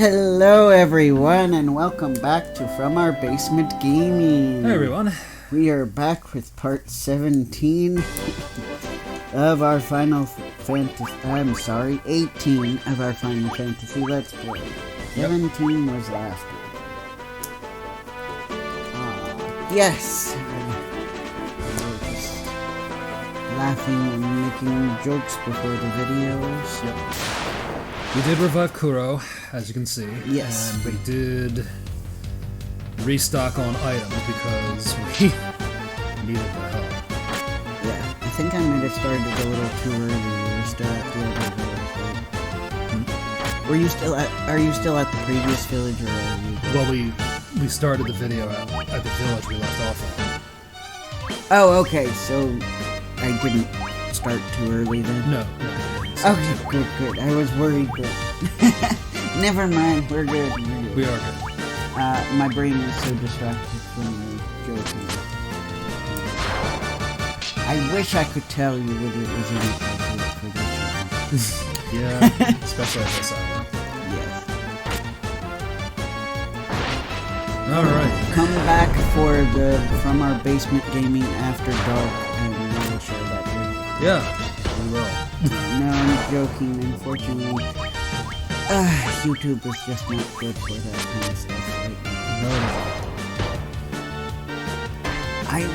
Hello everyone and welcome back to From Our Basement Gaming. Hey everyone. We are back with part 17 of our Final Fantasy, 18 of our Final Fantasy Let's Play. 17 was last week. Yes! We were just laughing and making jokes before the videos. Yep. We did revive Kuro, as you can see. Yes. And we did restock on items because we needed the help. Yeah, I think I might have started a little too early. We were still at the other village. Are you still at the previous village, or are you... Well, we started the video at the village we left off on. Oh, okay, so I didn't start too early then? No. Okay, good. I was worried, but... Never mind, we're good. We are good. My brain was so distracted from the joking. I wish I could tell you that it was inappropriate for this. Yeah, especially at this hour. Yes. Alright. Come back for the From Our Basement Gaming After Dark, and we will share that with you. Yeah, we will. No, I'm joking. Unfortunately, YouTube is just not good for that kind of stuff right now.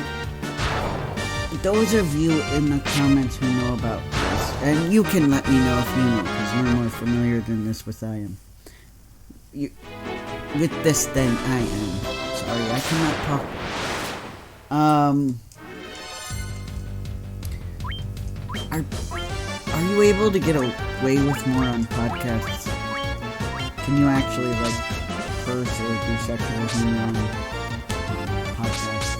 Those of you in the comments who know about this, and you can let me know if you know, because you're more familiar than this with I am. With this than I am. Sorry, I cannot talk. Are you able to get away with more on podcasts? Can you actually, curse or do sexual humor on podcasts?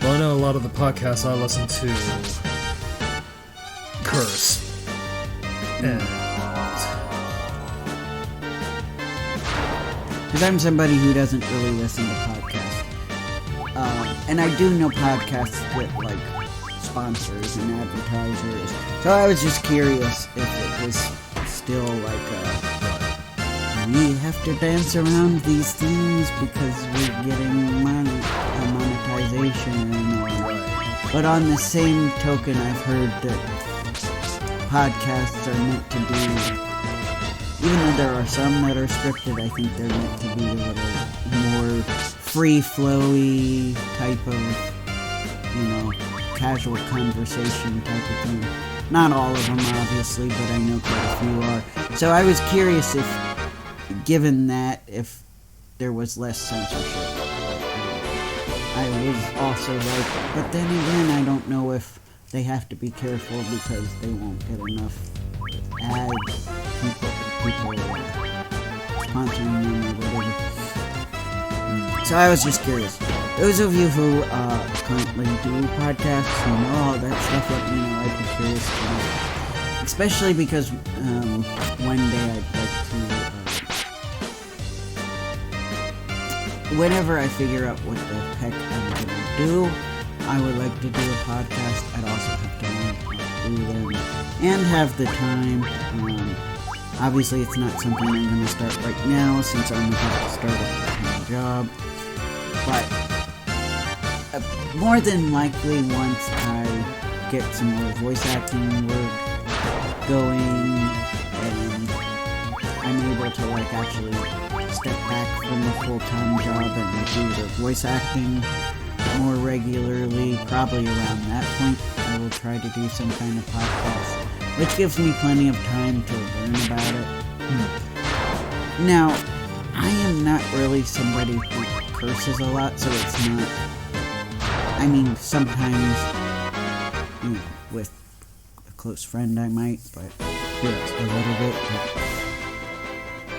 Well, I know a lot of the podcasts I listen to curse. Because I'm somebody who doesn't really listen to podcasts. And I do know podcasts with, sponsors and advertisers. So I was just curious if it was still we have to dance around these things because we're getting monetization. But on the same token, I've heard that podcasts are meant to be, even though there are some that are scripted, I think they're meant to be a little more free-flowy type of, casual conversation type of thing. Not all of them, obviously, but I know quite a few are. So I was curious if, given that, if there was less censorship. I was also but then again, I don't know if they have to be careful because they won't get enough ads, people sponsoring them or whatever. So I was just curious. Those of you who currently do podcasts, who know all that stuff, let me know. I'd be curious to know. Especially because one day I'd like to, whenever I figure out what the heck I'm going to do, I would like to do a podcast. I'd also have to learn how to do them and have the time. Obviously, it's not something I'm going to start right now since I'm about to start a full-time job. But more than likely, once I get some more voice acting work going and I'm able to actually step back from the full-time job and do the voice acting more regularly, probably around that point, I will try to do some kind of podcast, which gives me plenty of time to learn about it. Now, I am not really somebody who curses a lot, so it's not... I mean, sometimes, with a close friend I might, but a little bit.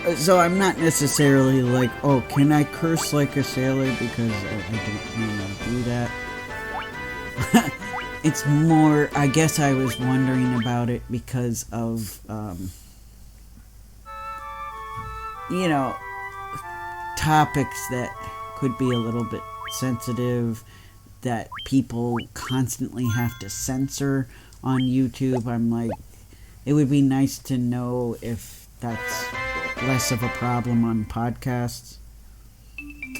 But, so I'm not necessarily oh, can I curse like a sailor? Because I don't really do that. It's more, I guess I was wondering about it because of, topics that could be a little bit sensitive, that people constantly have to censor on YouTube. I'm it would be nice to know if that's less of a problem on podcasts.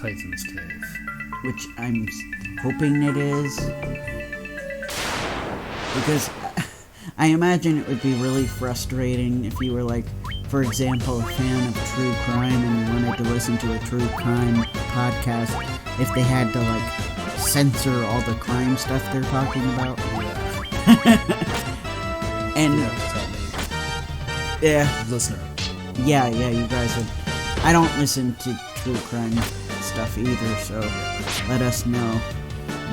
Titan's Cave. Which I'm hoping it is. Because I imagine it would be really frustrating if you were, like, for example, a fan of true crime and you wanted to listen to a true crime podcast, if they had to, like, censor all the crime stuff they're talking about. And yeah, listener. Yeah, you guys would. I don't listen to true crime stuff either, so let us know.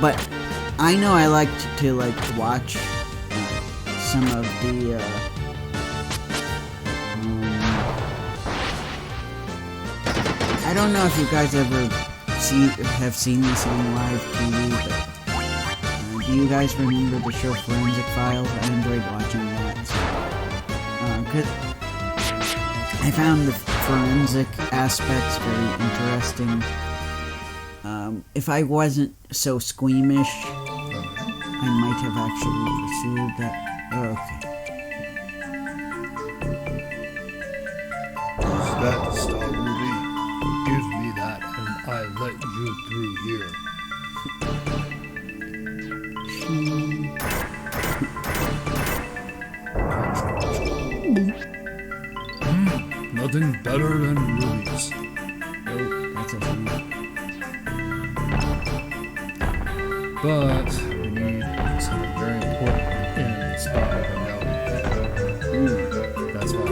But I know I like to like watch some of the I don't know if you guys ever have seen this on live TV, but do you guys remember the show Forensic Files? I enjoyed watching that. So, 'cause I found the forensic aspects very interesting. If I wasn't so squeamish, I might have actually pursued that. Oh, okay. Is that Star Ruby? Give me that and I let you through here. Nothing better than rubies. Oh, that's a shame. But we need something very important in the spot right now. That's why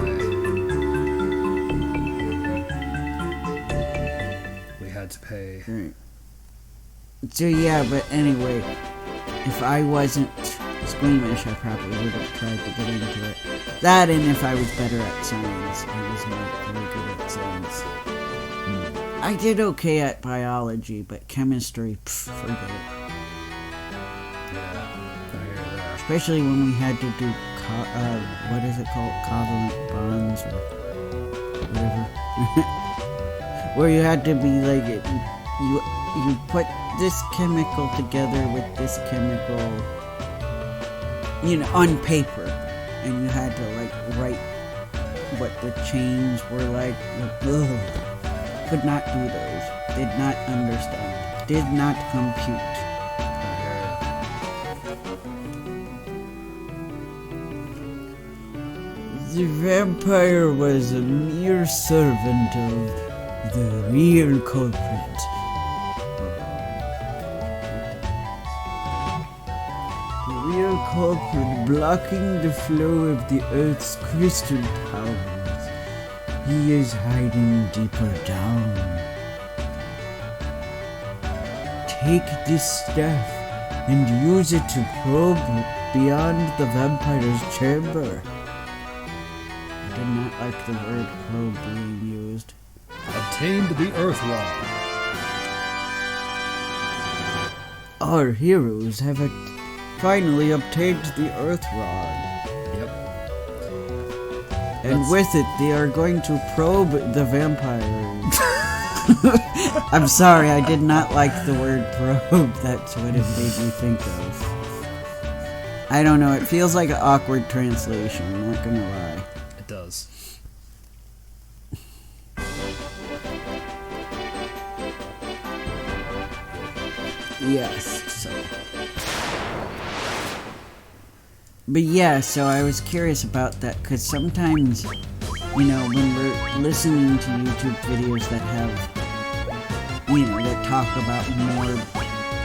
we had to pay. Right. So yeah, but anyway, if I wasn't squeamish, I probably would have tried to get into it. That, and if I was better at science. I was not very good at science. I did okay at biology, but chemistry, forget it. Especially when we had to do, what is it called? Covalent bonds or whatever. Where you had to be like, you put this chemical together with this chemical, on paper. And you had to like write what the chains were like. Could not do those. Did not understand. Did not compute. The vampire was a mere servant of the real culprit. The real culprit blocking the flow of the Earth's crystal powers. He is hiding deeper down. Take this staff and use it to probe beyond the vampire's chamber. I did not like the word probe being used. Obtained the Earth Rod. Our heroes have finally obtained the Earth Rod. Yep. And with it, they are going to probe the vampires. I'm sorry, I did not like the word probe. That's what it made me think of. I don't know, it feels like an awkward translation, I'm not gonna lie. It does. Yes, so. But yeah, so I was curious about that, because sometimes, when we're listening to YouTube videos that have, that talk about more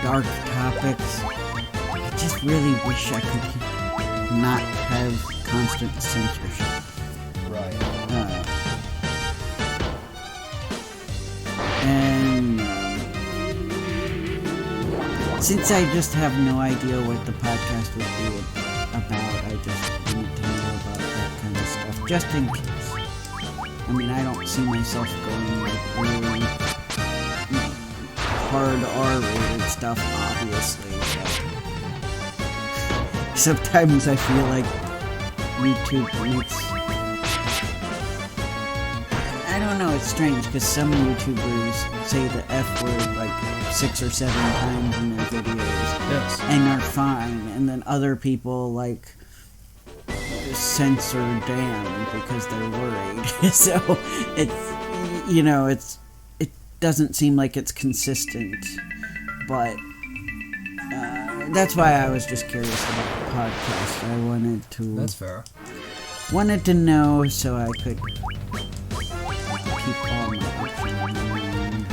dark topics, I just really wish I could not have constant censorship. Right. And since I just have no idea what the podcast would be about, I just wanted to know about that kind of stuff, just in case. I mean, I don't see myself going like really hard R-rated stuff, obviously, but sometimes I feel like YouTube makes... I don't know, it's strange, because some YouTubers say the F word like 6 or 7 times in their videos. Yes. And are fine, and then other people like censor down because they're worried. So it doesn't seem like it's consistent, but that's why I was just curious about the podcast. I That's fair. wanted to know so I could keep all my options in mind.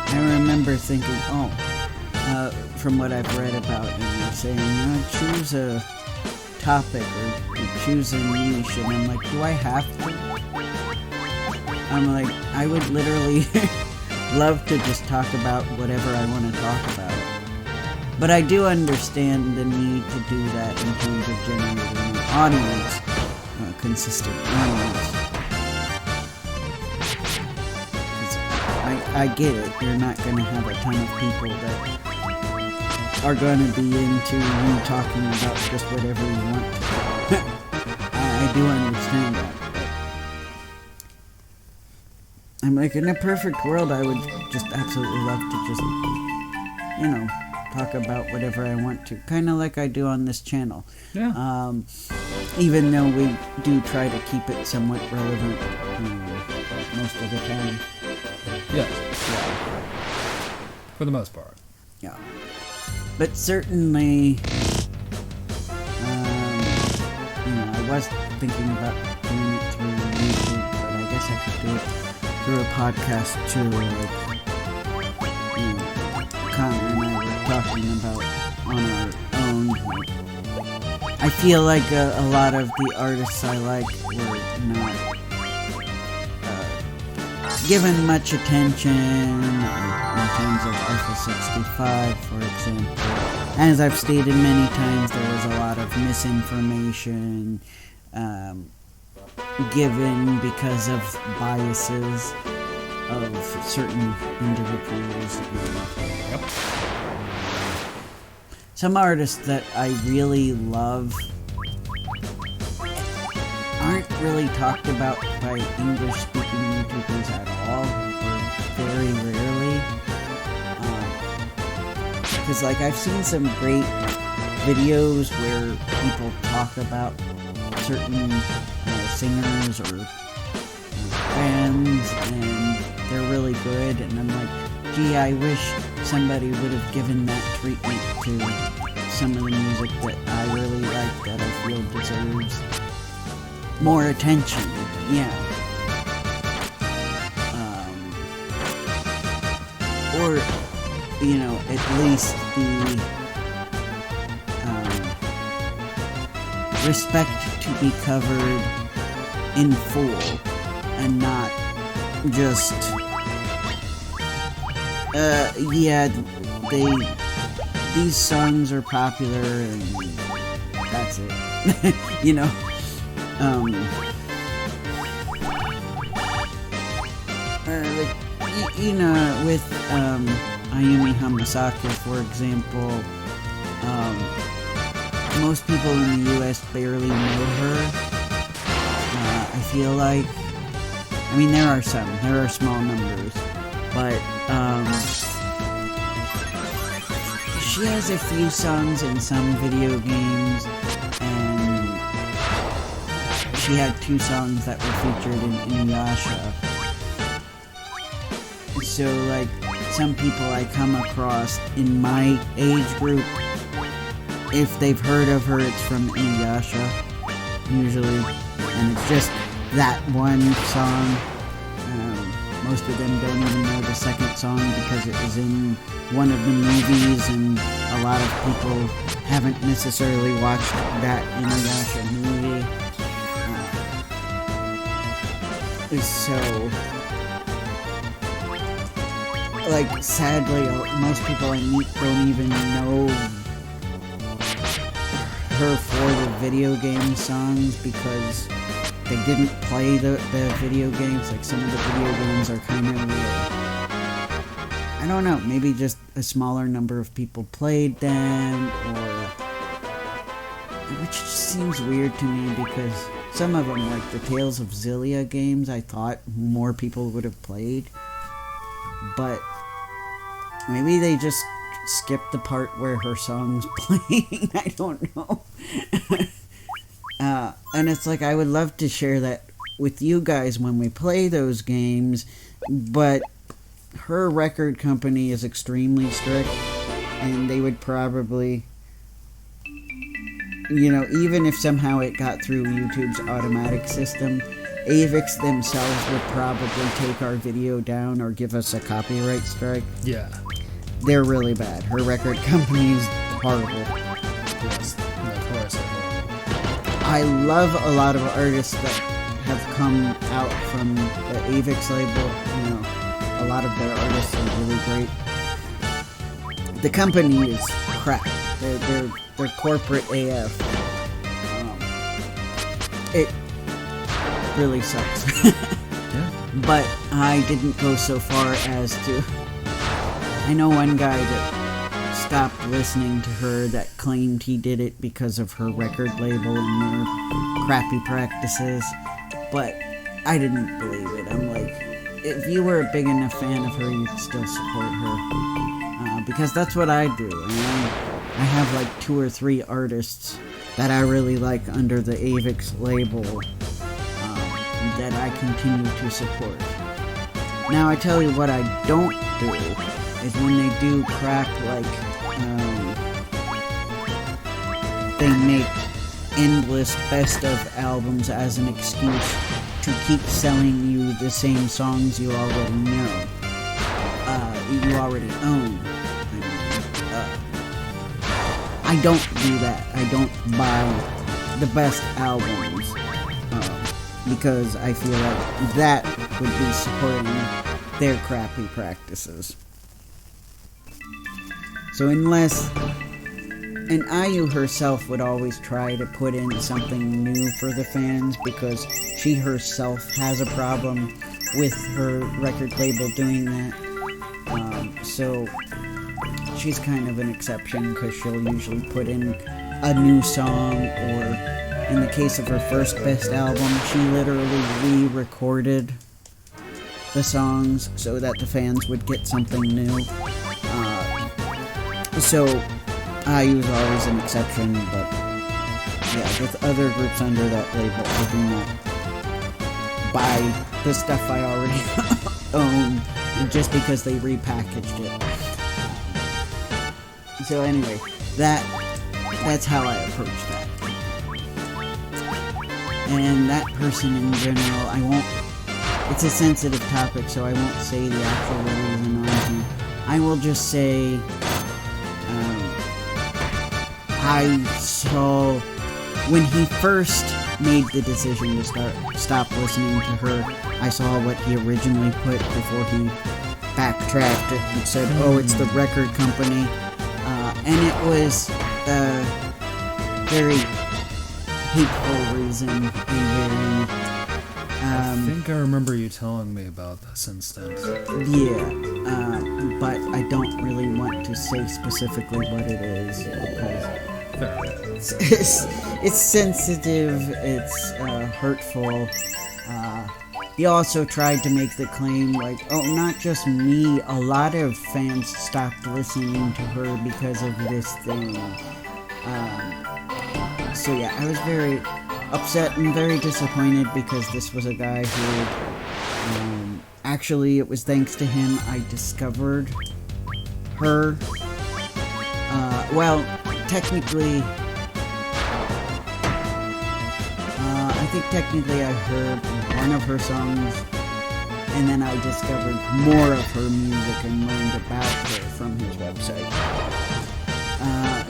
I remember thinking, from what I've read about it, you're saying, choose a topic or choose a niche, and I'm like, do I have to? I'm like, I would literally love to just talk about whatever I want to talk about. But I do understand the need to do that in terms of generating an audience, consistent audience. I get it. You're not going to have a ton of people that are going to be into you talking about just whatever you want to. I do understand that. I'm like, in a perfect world, I would just absolutely love to just, talk about whatever I want to. Kind of like I do on this channel. Yeah. Even though we do try to keep it somewhat relevant most of the time. Yes. Yeah. For the most part. Yeah. But certainly, I was thinking about doing it through YouTube, but I guess I could do it through a podcast too, like, Connor and I were talking about on our own. I feel like a lot of the artists I like were not given much attention in terms of Eiffel 65, for example. As I've stated many times, there was a lot of misinformation given because of biases of certain individuals. Yep. Some artists that I really love aren't really talked about by English-speaking YouTubers at all, or very rarely. Because, I've seen some great videos where people talk about certain singers or bands, and they're really good, and I'm like, gee, I wish somebody would have given that treatment to some of the music that I really like, that I feel deserves more attention. Yeah. Or, at least the respect to be covered in full and not just these songs are popular and that's it. With Ayumi Hamasaki, for example, most people in the US barely know her. I feel like, there are small numbers, but she has a few songs in some video games, and she had 2 songs that were featured in Inuyasha. So, some people I come across in my age group, if they've heard of her, it's from Inuyasha, usually, and it's just that one song. Most of them don't even know the second song because it was in one of the movies, and a lot of people haven't necessarily watched that Inuyasha movie. So, sadly, most people I meet don't even know her for the video game songs because they didn't play the video games. Some of the video games are kind of I don't know, maybe just a smaller number of people played them, which just seems weird to me because some of them, like the Tales of Xillia games, I thought more people would have played, but maybe they just skipped the part where her song's playing. I don't know. And it's like, I would love to share that with you guys when we play those games, but her record company is extremely strict, and they would probably, even if somehow it got through YouTube's automatic system, Avix themselves would probably take our video down or give us a copyright strike. Yeah. They're really bad. Her record company is horrible. Yes, notoriously horrible. I love a lot of artists that have come out from the Avix label. A lot of their artists are really great. The company is crap. They're corporate AF. It really sucks. Yeah. But I didn't go so far as to... I know one guy that stopped listening to her that claimed he did it because of her record label and their crappy practices, but I didn't believe it. I'm like, if you were a big enough fan of her, you'd still support her, because that's what I do. I have like 2 or 3 artists that I really like under the Avix label that I continue to support. Now, I tell you what I don't do is when they do crap like they make endless best of albums as an excuse to keep selling you the same songs you already know, you already own. I don't do that. I don't buy the best albums because I feel like that would be supporting their crappy practices. So unless... And IU herself would always try to put in something new for the fans because she herself has a problem with her record label doing that. So she's kind of an exception because she'll usually put in a new song, or in the case of her first best album, she literally re-recorded the songs so that the fans would get something new. So IU is always an exception, but yeah, with other groups under that label, I do not buy the stuff I already own just because they repackaged it. So anyway, that's how I approach that. And that person in general, I won't... It's a sensitive topic, so I won't say the actual reason on here. I will just say... I saw when he first made the decision to stop listening to her, I saw what he originally put before he backtracked and said, oh, it's the record company. And it was a very hateful reason and very... I think I remember you telling me about this instance. Yeah, but I don't really want to say specifically what it is because it's sensitive, it's hurtful. He also tried to make the claim like, oh, not just me, a lot of fans stopped listening to her because of this thing. So yeah, I was very upset and very disappointed because this was a guy who, actually it was thanks to him I discovered her. Well, technically, I think technically I heard one of her songs, and then I discovered more of her music and learned about her from his website.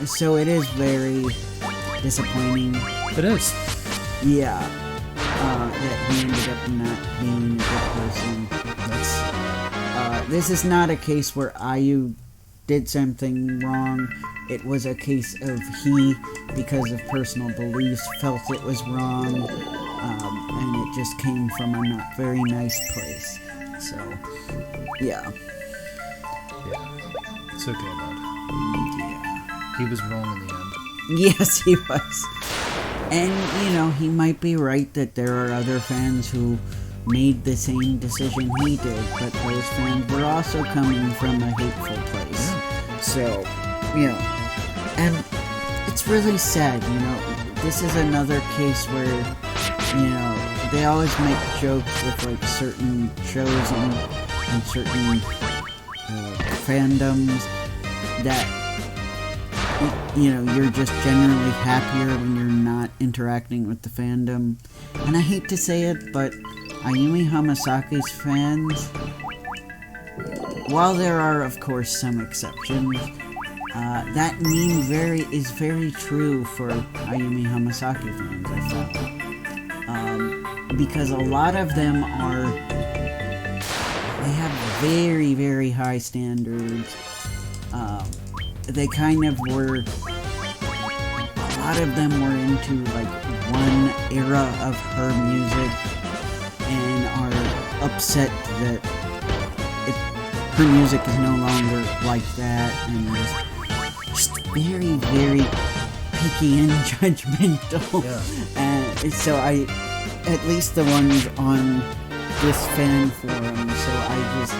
So it is very disappointing. It is. Yeah. That he ended up not being a good person. This is not a case where IU did something wrong. It was a case of he, because of personal beliefs, felt it was wrong, and it just came from a not very nice place. So, yeah. Yeah. It's okay, bud. Yeah. He was wrong in the end. Yes, he was. And, he might be right that there are other fans who made the same decision he did, but those fans were also coming from a hateful place. So, you know, and it's really sad, you know. This is another case where, you know, they always make jokes with like certain shows and certain fandoms that, you know, you're just generally happier when you're not interacting with the fandom. And I hate to say it, but Ayumi Hamasaki's fans, while there are of course some exceptions, that meme is very true for Ayumi Hamasaki fans, I found. Because a lot of them they have very, very high standards. They kind of were, a lot of them were into like one era of her music and are upset that her music is no longer like that, and just very, very picky and judgmental. Yeah. And so at least the ones on this fan forum, so I just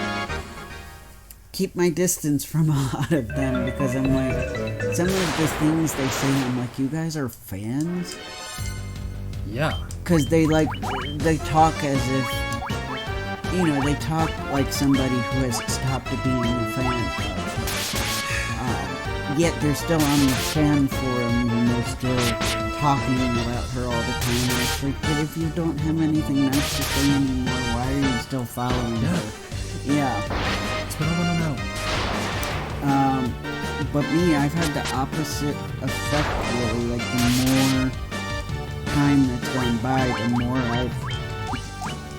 keep my distance from a lot of them, because I'm like, some of the things they say, I'm like, you guys are fans? Yeah. Because they talk as if, you know, they talk like somebody who has stopped being a fan. Yet they're still on the fan forum and they're still talking about her all the time. And it's like, but if you don't have anything nice to say anymore, why are you still following her? Yeah. That's what I want to know. But me, I've had the opposite effect, really. Like, the more time that's gone by, the more I've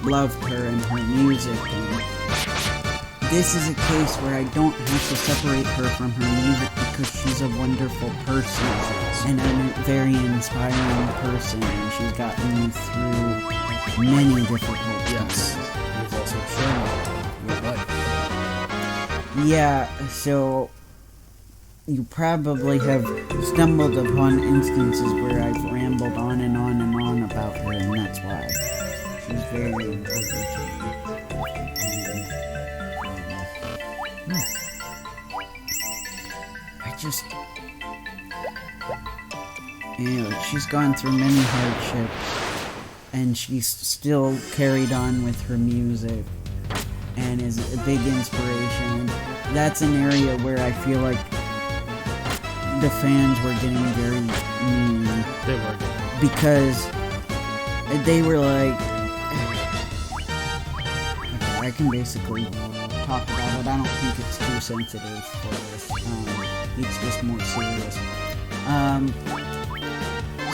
loved her and her music. And this is a case where I don't have to separate her from her music, because she's a wonderful person and a very inspiring person, and she's gotten me through many difficult times. Yes. You've also shown your life. Yeah, so you probably have stumbled upon instances where I've rambled on and on and on about her, and that's why. She's very important to me. And, I just... You know, she's gone through many hardships, and she's still carried on with her music, and is a big inspiration. That's an area where I feel like the fans were getting very mean. They were. Because they were like... Okay, I can basically talk about it. I don't think it's too sensitive for this. It's just more serious.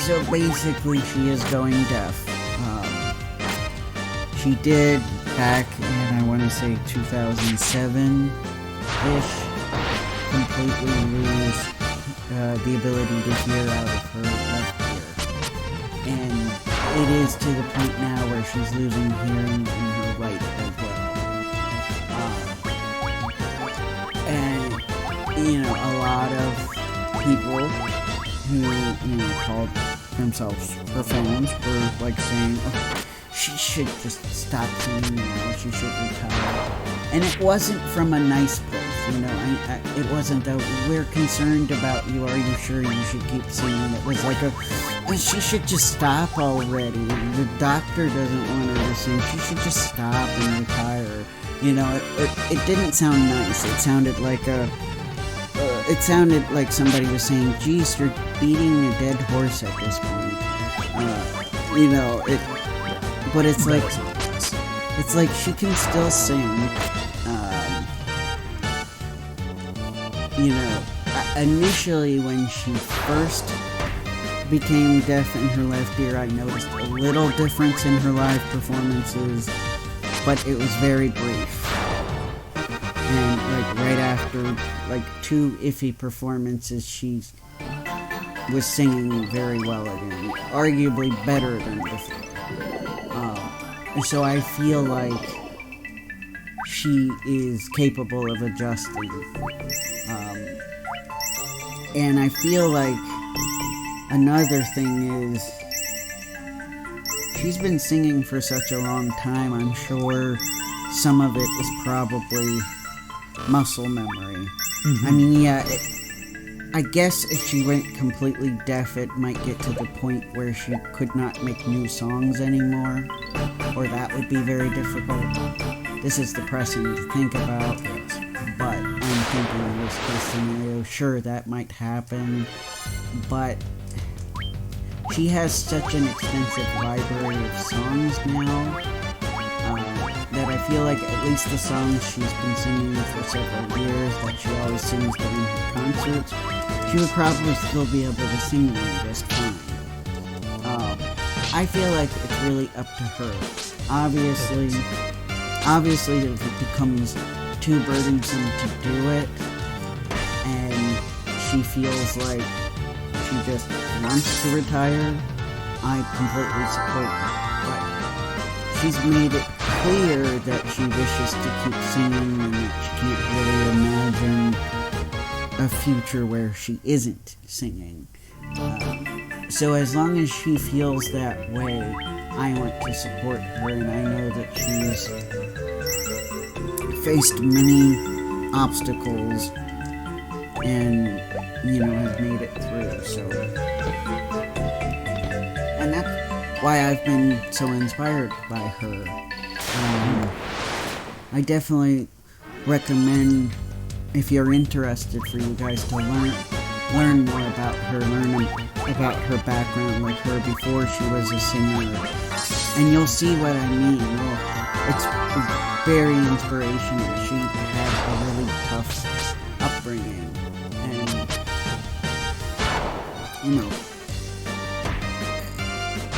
So basically she is going deaf. She did back in, I want to say 2007-ish, completely lose the ability to hear out of her left ear. And it is to the point now where she's losing hearing in her right as well. And, you know, a lot of people who, you know, called themselves her fans were like saying, oh, she should just stop singing now, she should retire. And it wasn't from a nice place, you know, it wasn't that we're concerned about you, are you sure you should keep singing? It was like she should just stop already. The doctor doesn't want her to sing, she should just stop and retire. You know, it didn't sound nice. It sounded like somebody was saying, geez, you're beating a dead horse at this point. You know, but it's like she can still sing. You know, initially when she first became deaf in her left ear, I noticed a little difference in her live performances, but it was very brief. And like right after like 2 iffy performances, she was singing very well again, arguably better than before. And so I feel like she is capable of adjusting. And I feel like another thing is she's been singing for such a long time. I'm sure some of it is probably muscle memory. I mean, yeah, I guess if she went completely deaf, it might get to the point where she could not make new songs anymore, or that would be very difficult. This is depressing to think about, but I'm thinking worst case scenario, sure, that might happen, but she has such an extensive library of songs now, that I feel like at least the songs she's been singing for several years, that she always sings during her concerts, she would probably still be able to sing them just fine. I feel like it's really up to her. Obviously, if it becomes too burdensome to do it, and she feels like she just wants to retire, I completely support that. But she's made it clear that she wishes to keep singing and that she can't really imagine a future where she isn't singing. So as long as she feels that way, I want to support her, and I know that she's faced many obstacles and, has made it through, so. And that's why I've been so inspired by her. I definitely recommend, if you're interested, for you guys to learn more about her, learn about her background, like her before she was a singer, and you'll see what I mean. It's very inspirational. She had a really tough upbringing, and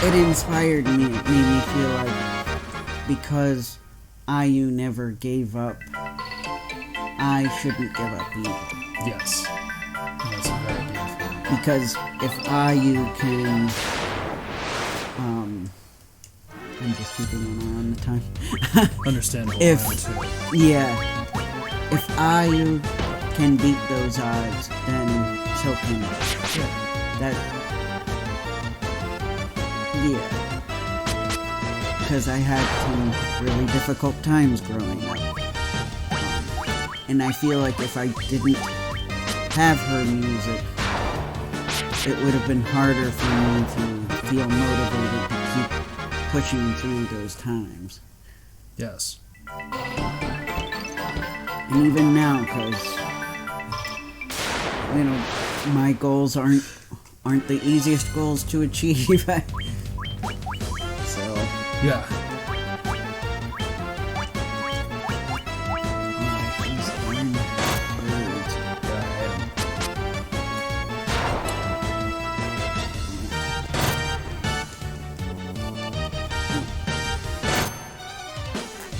it inspired me. It made me feel like, because IU never gave up, I shouldn't give up either. Yes. That's very beautiful. Because if IU can, I'm just keeping an eye on the time. Understandable. If IU can beat those odds, then so can I. Because I had some really difficult times growing up. And I feel like if I didn't have her music, it would have been harder for me to feel motivated to keep pushing through those times. Yes. And even now, because, my goals aren't the easiest goals to achieve. So. Yeah.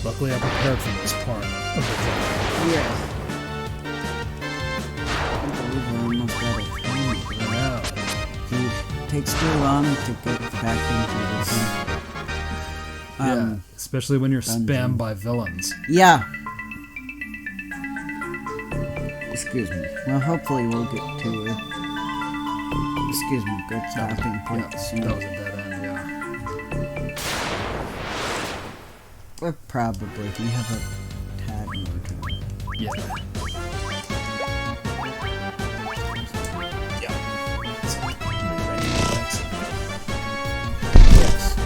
Luckily, I prepared for this part of the game. Yes. I believe we're almost out of time. I know. It takes too long to get back into this. Yeah, especially when you're dungeon. spammed by villains. Yeah. Excuse me. Well, hopefully we'll get to it. Excuse me. Good stopping point. Yeah, that was a dead end, yeah. But probably. We have a tad more time. Yeah. Yes.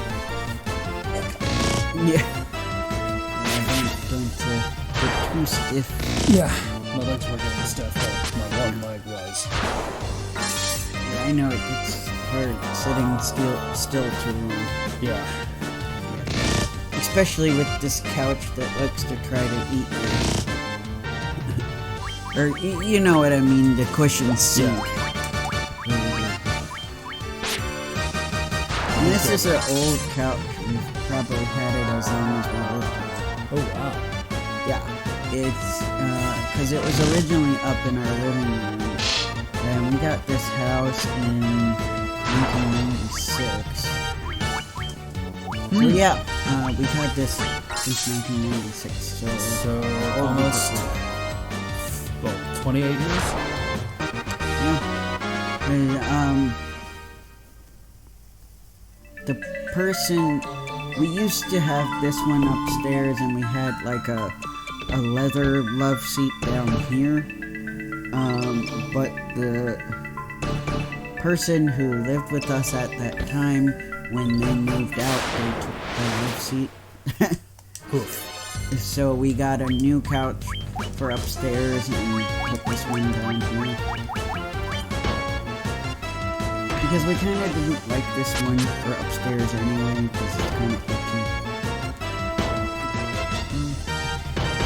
Yeah. Don't get too stiff. Yeah. My legs were getting stiff, but my one leg was. Yeah, I know it gets hard sitting still too long. Yeah. Especially with this couch that looks to try to eat you. Or, you know what I mean, the cushion sink. And this is an old couch. We've probably had it as long as we lived here. Oh, wow. Yeah. It's, because it was originally up in our living room. And we got this house in 1996. So yeah, we've had this since 1996, So almost, 28 years? Yeah. And, the person, we used to have this one upstairs, and we had like a leather love seat down here. But the person who lived with us at that time, when they moved out, they took the love seat. Oof. So we got a new couch for upstairs and put this one down here. Because we kind of didn't like this one for upstairs anyway, because it's kind of itchy.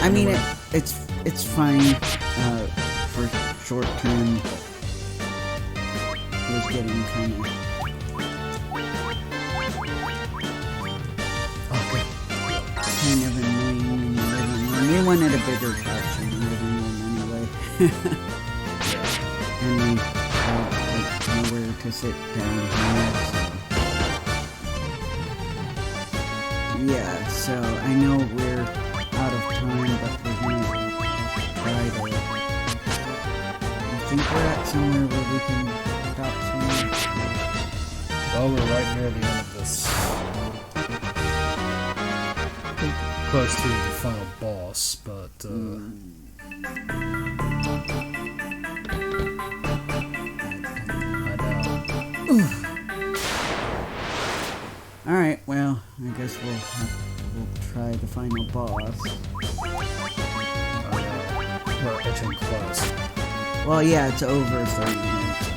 I mean, it's fine for short term. It was getting kind of... kind of annoying in the living room. We wanted a bigger couch in the living room anyway. And we had like nowhere to sit down here, so... yeah, so I know we're out of time, but we're gonna try to... I think we're at somewhere where we can stop somewhere. Well, we're right near the end of this. Close to the final boss, but I know. Alright, well, I guess we'll try the final boss. We're itching close. Well, yeah, it's over 30 minutes.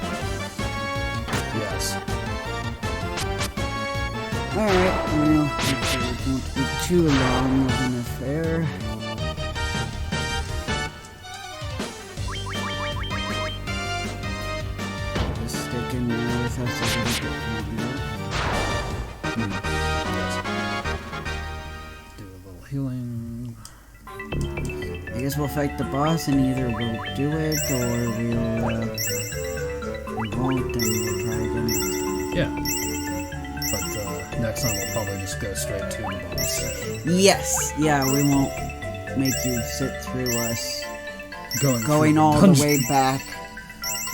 Yes. Alright, well, hopefully it won't be too long of an affair. Just stick in there with us a little bit longer. Yes. Do a little healing. I guess we'll fight the boss and either we'll do it or we won't and we'll try again. Yeah. But next time we'll probably just go straight to the boss. Yes, yeah, we won't make you sit through us Going all the way back.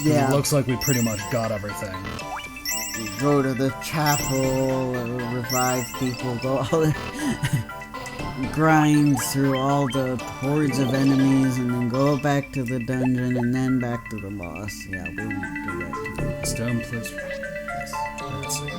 Yeah. It looks like we pretty much got everything. We go to the chapel, revive people, go all the grind through all the hordes of enemies, and then go back to the dungeon, and then back to the boss. Yeah, we won't do that today. Stone place. Yes. Let's see.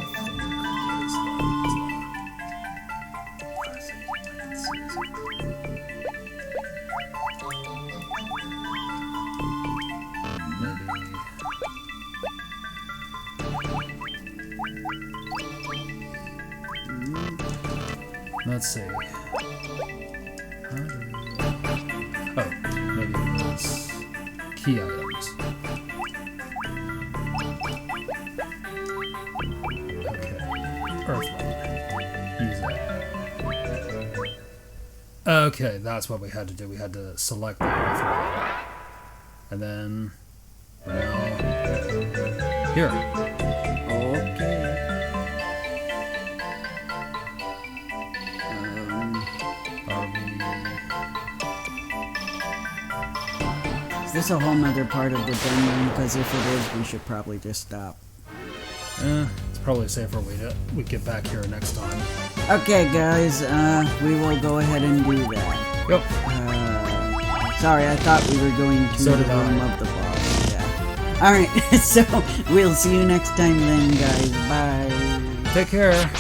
Let's see. Oh, maybe it was key items. Okay. Earth Rod. Use that. Okay, that's what we had to do. We had to select the Earth Rod. And then... now... here. Okay. Is this a whole nother part of the dungeon? Because if it is, we should probably just stop. It's probably safer we get back here next time. Okay, guys, we will go ahead and do that. Yep. Sorry, I thought we were going to So the did I. room of the boss. Yeah. Alright, so we'll see you next time then, guys. Bye. Take care.